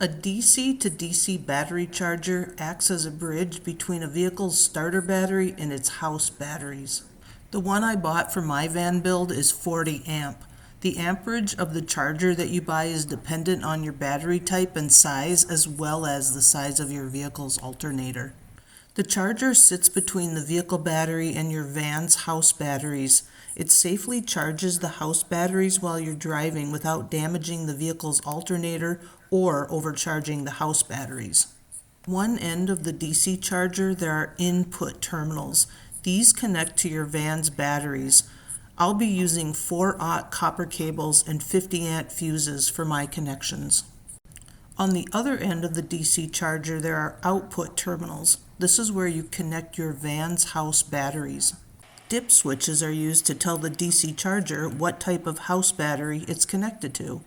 A DC to DC battery charger acts as a bridge between a vehicle's starter battery and its house batteries. The one I bought for my van build is 40 amp. The amperage of the charger that you buy is dependent on your battery type and size, as well as the size of your vehicle's alternator. The charger sits between the vehicle battery and your van's house batteries. It safely charges the house batteries while you're driving without damaging the vehicle's alternator or overcharging the house batteries. One end of the DC charger, there are input terminals. These connect to your van's batteries. I'll be using 4/0 copper cables and 50 amp fuses for my connections. On the other end of the DC charger, there are output terminals. This is where you connect your van's house batteries. Dip switches are used to tell the DC charger what type of house battery it's connected to.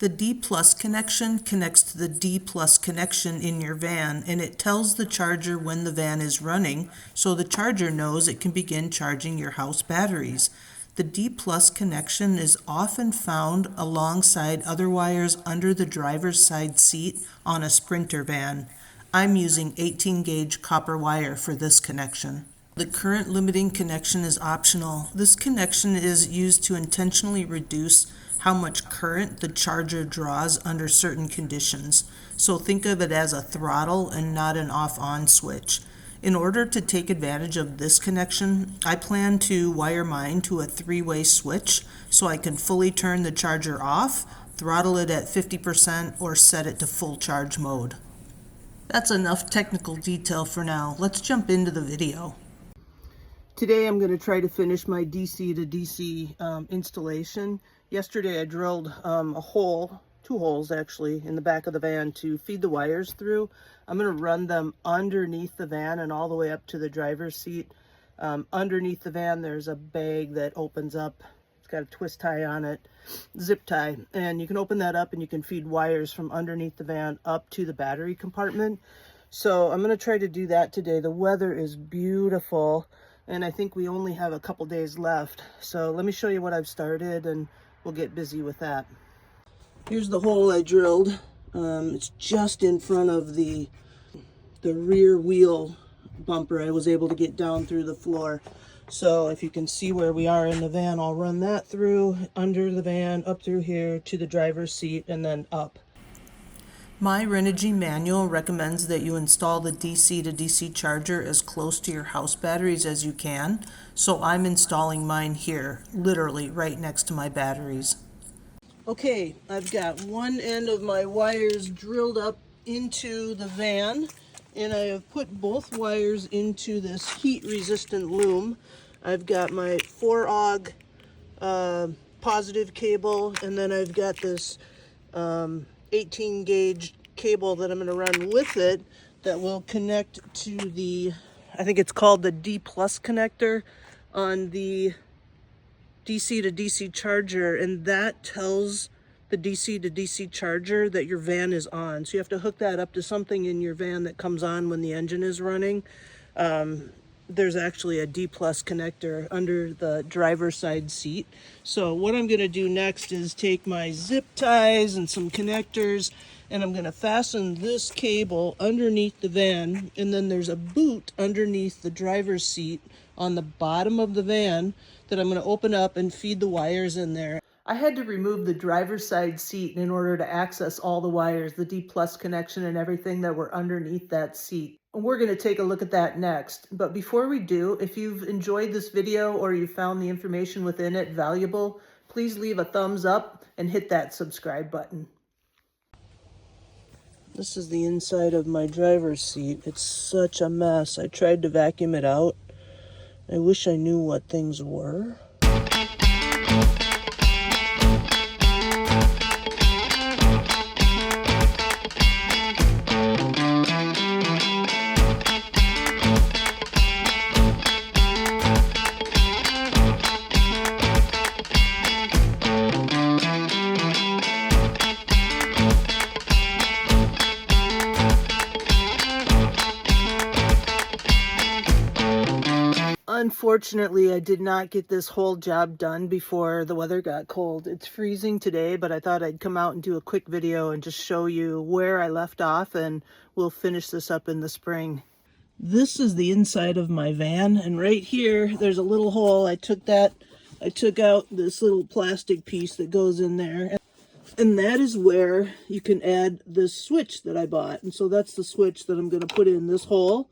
The D plus connection connects to the D plus connection in your van, and it tells the charger when the van is running, so the charger knows it can begin charging your house batteries. The D plus connection is often found alongside other wires under the driver's side seat on a Sprinter van. I'm using 18 gauge copper wire for this connection. The current limiting connection is optional. This connection is used to intentionally reduce how much current the charger draws under certain conditions. So think of it as a throttle and not an off-on switch. In order to take advantage of this connection, I plan to wire mine to a 3-way switch so I can fully turn the charger off, throttle it at 50%, or set it to full charge mode. That's enough technical detail for now. Let's jump into the video. Today I'm going to try to finish my DC to DC installation. Yesterday I drilled a hole, 2 holes actually, in the back of the van to feed the wires through. I'm going to run them underneath the van and all the way up to the driver's seat. Underneath the van there's a bag that opens up. It's got a twist tie on it, zip tie, and you can open that up and you can feed wires from underneath the van up to the battery compartment. So I'm going to try to do that today. The weather is beautiful and I think we only have a couple days left. So let me show you what I've started and we'll get busy with that. Here's the hole I drilled. It's just in front of the rear wheel bumper. I was able to get down through the floor. So if you can see where we are in the van, I'll run that through, under the van, up through here to the driver's seat, and then up. My Renogy manual recommends that you install the DC to DC charger as close to your house batteries as you can. So I'm installing mine here, literally right next to my batteries. Okay, I've got one end of my wires drilled up into the van, and I have put both wires into this heat-resistant loom. I've got my 4-AUG positive cable, and then I've got this 18-gauge cable that I'm going to run with it that will connect to the, I think it's called the D plus connector on the DC to DC charger, and that tells the DC to DC charger that your van is on. So you have to hook that up to something in your van that comes on when the engine is running. There's actually a D plus connector under the driver's side seat. So what I'm going to do next is take my zip ties and some connectors, and I'm going to fasten this cable underneath the van, and then there's a boot underneath the driver's seat on the bottom of the van that I'm going to open up and feed the wires in there. I had to remove the driver's side seat in order to access all the wires, the D plus connection and everything that were underneath that seat. We're going to take a look at that next. But before we do, if you've enjoyed this video or you found the information within it valuable, please leave a thumbs up and hit that subscribe button. This is the inside of my driver's seat. It's such a mess. I tried to vacuum it out. I wish I knew what things were. Unfortunately, I did not get this whole job done before the weather got cold. It's freezing today, but I thought I'd come out and do a quick video and just show you where I left off, and we'll finish this up in the spring. This is the inside of my van, and right here there's a little hole. I took out this little plastic piece that goes in there, and that is where you can add this switch that I bought. And so that's the switch that I'm going to put in this hole.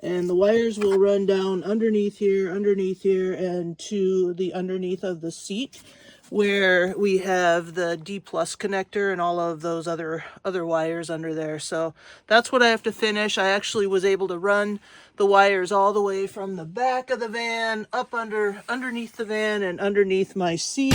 And the wires will run down underneath here, and to the underneath of the seat where we have the D plus connector and all of those other wires under there. So that's what I have to finish. I actually was able to run the wires all the way from the back of the van up underneath the van and underneath my seat.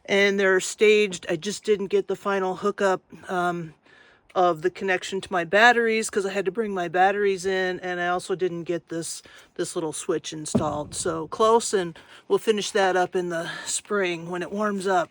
And they're staged. I just didn't get the final hookup of the connection to my batteries because I had to bring my batteries in, and I also didn't get this little switch installed. So close, and we'll finish that up in the spring when it warms up.